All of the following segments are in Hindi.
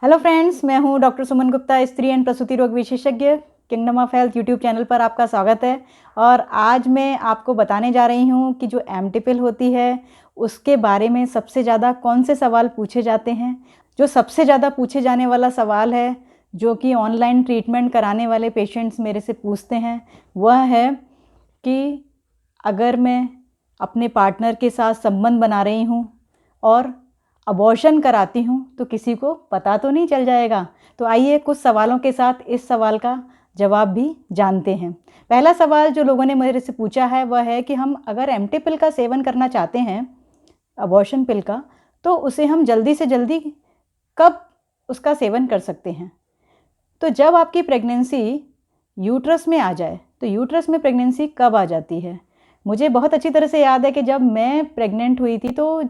हेलो फ्रेंड्स, मैं हूं डॉक्टर सुमन गुप्ता, स्त्री एंड प्रसूति रोग विशेषज्ञ। Kingdom of health YouTube channel पर आपका स्वागत है। और आज मैं आपको बताने जा रही हूं कि जो एमटिपिल होती है उसके बारे में सबसे ज़्यादा कौन से सवाल पूछे जाते हैं। जो सबसे ज़्यादा पूछे जाने वाला सवाल है, जो कि ऑनलाइन ट्रीटमेंट कराने वाले पेशेंट्स मेरे से पूछते हैं, वह है कि अगर मैं अपने पार्टनर के साथ संबंध बना रही हूँ और अबॉर्शन कराती हूँ तो किसी को पता तो नहीं चल जाएगा। तो आइए कुछ सवालों के साथ इस सवाल का जवाब भी जानते हैं। पहला सवाल जो लोगों ने मेरे से पूछा है वह है कि हम अगर एमटी पिल का सेवन करना चाहते हैं, अबॉर्शन पिल का, तो उसे हम जल्दी से जल्दी कब उसका सेवन कर सकते हैं। तो जब आपकी प्रेगनेंसी यूट्रस में आ जाए, तो यूट्रस में प्रेगनेंसी कब आ जाती है। मुझे बहुत अच्छी तरह से याद है कि जब मैं प्रेग्नेंट हुई थी, तो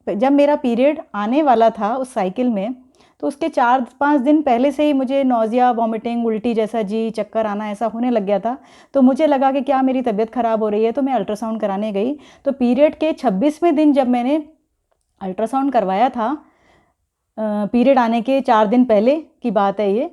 जब मेरा पीरियड आने वाला था उस साइकिल में, तो उसके 4-5 दिन पहले से ही मुझे नौजिया, वॉमिटिंग, उल्टी जैसा जी, चक्कर आना ऐसा होने लग गया था। तो मुझे लगा कि क्या मेरी तबीयत ख़राब हो रही है, तो मैं अल्ट्रासाउंड कराने गई। तो पीरियड के 26वें दिन जब मैंने अल्ट्रासाउंड करवाया था, पीरियड आने के 4 दिन पहले की बात है ये,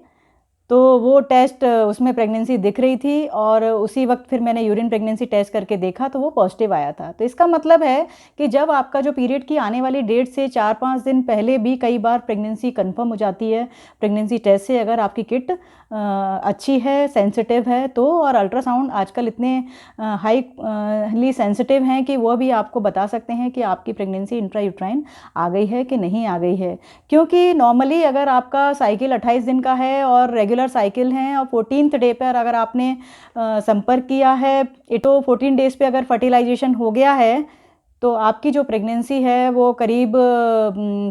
तो वो टेस्ट, उसमें प्रेगनेंसी दिख रही थी और उसी वक्त फिर मैंने यूरिन प्रेगनेंसी टेस्ट करके देखा तो वो पॉजिटिव आया था। तो इसका मतलब है कि जब आपका जो पीरियड की आने वाली डेट से 4-5 दिन पहले भी कई बार प्रेगनेंसी कंफर्म हो जाती है प्रेगनेंसी टेस्ट से, अगर आपकी किट अच्छी है, सेंसिटिव है तो। और अल्ट्रासाउंड आजकल इतने हाईली सेंसिटिव हैं कि वो भी आपको बता सकते हैं कि आपकी प्रेगनेंसी इंट्रायूट्राइन आ गई है कि नहीं आ गई है। क्योंकि नॉर्मली अगर आपका साइकिल 28 दिन का है और रेगुलर साइकिल हैं और 14th डे पर अगर आपने संपर्क किया है, तो 14 डेज़ पे अगर फर्टिलाइजेशन हो गया है तो आपकी जो प्रेगनेंसी है वो करीब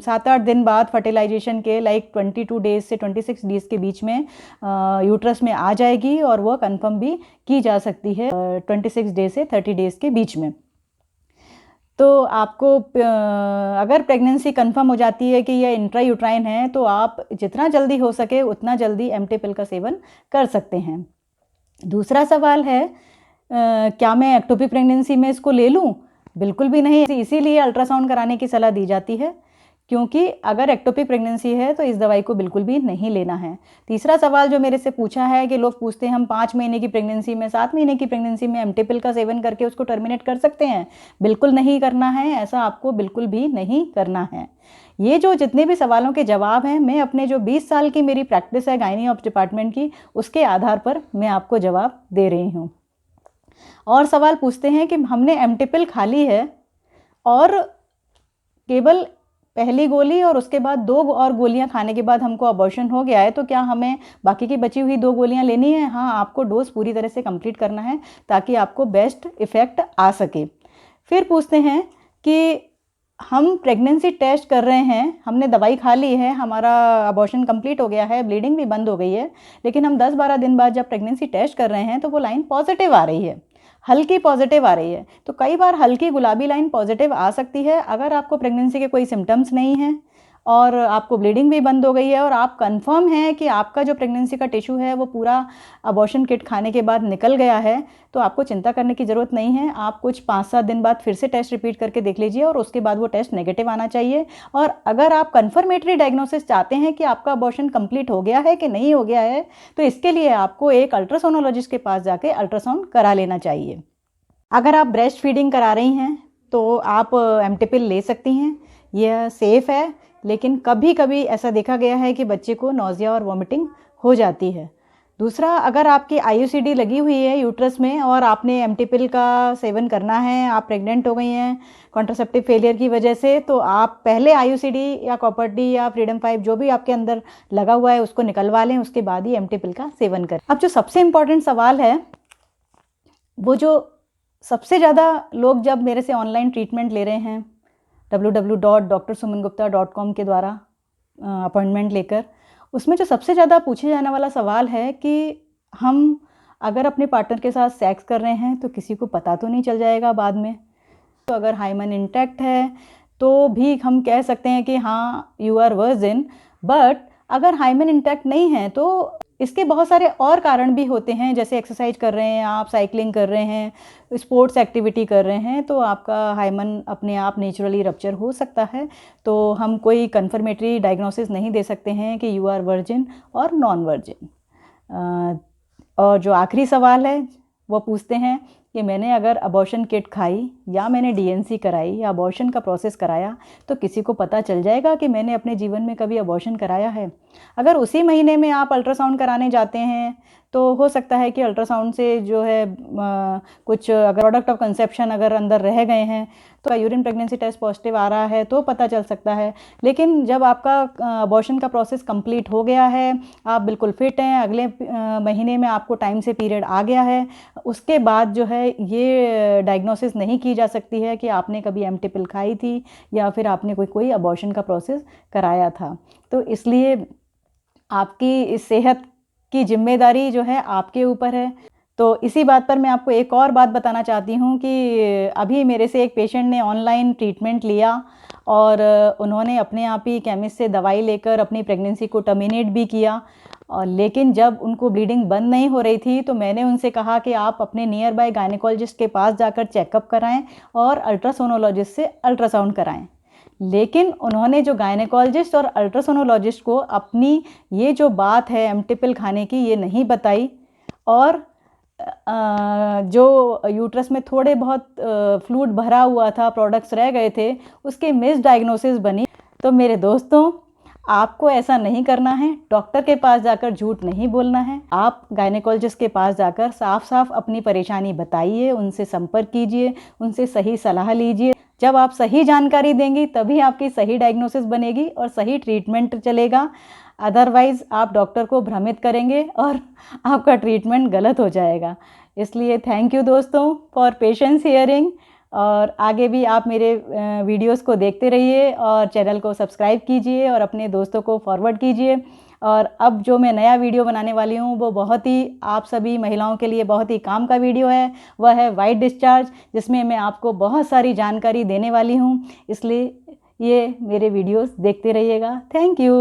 7-8 दिन बाद फर्टिलाइजेशन के, लाइक 22 डेज़ से 26 डेज़ के बीच में यूट्रस में आ जाएगी और वो कंफर्म भी की जा सकती है 26 डेज से 30 डेज़ के बीच में। तो आपको अगर प्रेगनेंसी कंफर्म हो जाती है कि यह इंट्रायूट्राइन है, तो आप जितना जल्दी हो सके उतना जल्दी एमटी पिल का सेवन कर सकते हैं। दूसरा सवाल है, क्या मैं एक्टोपिक प्रेगनेंसी में इसको ले लूँ? बिल्कुल भी नहीं। इसीलिए अल्ट्रासाउंड कराने की सलाह दी जाती है, क्योंकि अगर एक्टोपिक प्रेगनेंसी है तो इस दवाई को बिल्कुल भी नहीं लेना है। तीसरा सवाल जो मेरे से पूछा है कि लोग पूछते हैं हम 5 महीने की प्रेगनेंसी में, 7 महीने की प्रेगनेंसी में एमटी पिल का सेवन करके उसको टर्मिनेट कर सकते हैं? बिल्कुल नहीं करना है, ऐसा आपको बिल्कुल भी नहीं करना है। ये जो जितने भी सवालों के जवाब हैं, मैं अपने जो 20 साल की मेरी प्रैक्टिस है गायनी ऑब्स डिपार्टमेंट की, उसके आधार पर मैं आपको जवाब दे रही हूँ। और सवाल पूछते हैं कि हमने एमटी पिल खा ली है और केवल पहली गोली और उसके बाद 2 और गोलियां खाने के बाद हमको अबॉर्शन हो गया है, तो क्या हमें बाकी की बची हुई 2 गोलियां लेनी है? हाँ, आपको डोज पूरी तरह से कंप्लीट करना है ताकि आपको बेस्ट इफ़ेक्ट आ सके। फिर पूछते हैं कि हम प्रेगनेंसी टेस्ट कर रहे हैं, हमने दवाई खा ली है, हमारा अबॉर्शन कंप्लीट हो गया है, ब्लीडिंग भी बंद हो गई है, लेकिन हम 10-12 दिन बाद जब प्रेगनेंसी टेस्ट कर रहे हैं तो वो लाइन पॉजिटिव आ रही है, हल्की पॉजिटिव आ रही है। तो कई बार हल्की गुलाबी लाइन पॉजिटिव आ सकती है अगर आपको प्रेगनेंसी के कोई सिम्टम्स नहीं हैं और आपको ब्लीडिंग भी बंद हो गई है और आप कंफर्म हैं कि आपका जो प्रेगनेंसी का टिश्यू है वो पूरा अबॉर्शन किट खाने के बाद निकल गया है, तो आपको चिंता करने की ज़रूरत नहीं है। आप कुछ 5-7 दिन बाद फिर से टेस्ट रिपीट करके देख लीजिए और उसके बाद वो टेस्ट नेगेटिव आना चाहिए। और अगर आप कन्फर्मेटरी डायग्नोसिस चाहते हैं कि आपका अबॉर्शन कंप्लीट हो गया है कि नहीं हो गया है, तो इसके लिए आपको एक अल्ट्रासोनोलॉजिस्ट के पास जाके अल्ट्रासाउंड करा लेना चाहिए। अगर आप ब्रेस्ट फीडिंग करा रही हैं तो आप एमटी पिल ले सकती हैं, यह सेफ़ है। लेकिन कभी कभी ऐसा देखा गया है कि बच्चे को नौजिया और वॉमिटिंग हो जाती है। दूसरा, अगर आपकी आईयूसीडी लगी हुई है यूट्रस में और आपने एमटी पिल का सेवन करना है, आप प्रेग्नेंट हो गई हैं कॉन्ट्रासेप्टिव फेलियर की वजह से, तो आप पहले आईयूसीडी या कॉपर डी या फ्रीडम 5 जो भी आपके अंदर लगा हुआ है उसको निकलवा लें, उसके बाद ही एमटी पिल का सेवन करें। अब जो सबसे इम्पॉर्टेंट सवाल है, वो जो सबसे ज़्यादा लोग जब मेरे से ऑनलाइन ट्रीटमेंट ले रहे हैं www.drsumangupta.com के द्वारा अपॉइंटमेंट लेकर, उसमें जो सबसे ज़्यादा पूछे जाने वाला सवाल है कि हम अगर अपने पार्टनर के साथ सेक्स कर रहे हैं तो किसी को पता तो नहीं चल जाएगा बाद में। तो अगर हाइमन इंटैक्ट है तो भी हम कह सकते हैं कि हाँ, यू आर वर्जिन। बट अगर हाइमन इंटैक्ट नहीं है तो इसके बहुत सारे और कारण भी होते हैं, जैसे एक्सरसाइज कर रहे हैं आप, साइकिलिंग कर रहे हैं, स्पोर्ट्स एक्टिविटी कर रहे हैं, तो आपका हाइमन अपने आप नेचुरली रप्चर हो सकता है। तो हम कोई कन्फर्मेटरी डायग्नोसिस नहीं दे सकते हैं कि यू आर वर्जिन और नॉन वर्जिन। और जो आखिरी सवाल है वो पूछते हैं कि मैंने अगर अबॉर्शन किट खाई या मैंने डीएनसी कराई या अबॉर्शन का प्रोसेस कराया तो किसी को पता चल जाएगा कि मैंने अपने जीवन में कभी अबॉर्शन कराया है। अगर उसी महीने में आप अल्ट्रासाउंड कराने जाते हैं तो हो सकता है कि अल्ट्रासाउंड से जो है कुछ अगर प्रोडक्ट ऑफ कंसेप्शन अगर अंदर रह गए हैं तो यूरिन प्रेगनेंसी टेस्ट पॉजिटिव आ रहा है तो पता चल सकता है। लेकिन जब आपका अबॉर्शन का प्रोसेस कंप्लीट हो गया है, आप बिल्कुल फिट हैं, अगले महीने में आपको टाइम से पीरियड आ गया है, उसके बाद जो है ये डायग्नोसिस नहीं की जा सकती है कि आपने कभी एम्प्टी पिल खाई थी या फिर आपने कोई अबॉर्शन का प्रोसेस कराया था। तो इसलिए आपकी इस सेहत की जिम्मेदारी जो है आपके ऊपर है। तो इसी बात पर मैं आपको एक और बात बताना चाहती हूँ कि अभी मेरे से एक पेशेंट ने ऑनलाइन ट्रीटमेंट लिया और उन्होंने अपने आप ही केमिस्ट से दवाई लेकर अपनी प्रेगनेंसी को टर्मिनेट भी किया। और लेकिन जब उनको ब्लीडिंग बंद नहीं हो रही थी तो मैंने उनसे कहा कि आप अपने नियर बाय गायनेकोलॉजिस्ट के पास जाकर चेकअप कराएं और अल्ट्रासोनोलॉजिस्ट से अल्ट्रासाउंड कराएं। लेकिन उन्होंने जो गायनेकोलॉजिस्ट और अल्ट्रासोनोलॉजिस्ट को अपनी ये जो बात है एम्प्टी पिल खाने की ये नहीं बताई और जो यूट्रस में थोड़े बहुत फ्लूइड भरा हुआ था, प्रोडक्ट्स रह गए थे, उसके मिस डायग्नोसिस बनी। तो मेरे दोस्तों, आपको ऐसा नहीं करना है, डॉक्टर के पास जाकर झूठ नहीं बोलना है। आप गायनेकोलॉजिस्ट के पास जाकर साफ साफ अपनी परेशानी बताइए, उनसे संपर्क कीजिए, उनसे सही सलाह लीजिए। जब आप सही जानकारी देंगी तभी आपकी सही डायग्नोसिस बनेगी और सही ट्रीटमेंट चलेगा। अदरवाइज़ आप डॉक्टर को भ्रमित करेंगे और आपका ट्रीटमेंट गलत हो जाएगा। इसलिए थैंक यू दोस्तों फॉर पेशेंस हियरिंग, और आगे भी आप मेरे वीडियोस को देखते रहिए और चैनल को सब्सक्राइब कीजिए और अपने दोस्तों को फॉरवर्ड कीजिए। और अब जो मैं नया वीडियो बनाने वाली हूँ वो बहुत ही आप सभी महिलाओं के लिए बहुत ही काम का वीडियो है, वह है वाइट डिस्चार्ज, जिसमें मैं आपको बहुत सारी जानकारी देने वाली हूँ। इसलिए ये मेरे वीडियोस देखते रहिएगा। Thank you.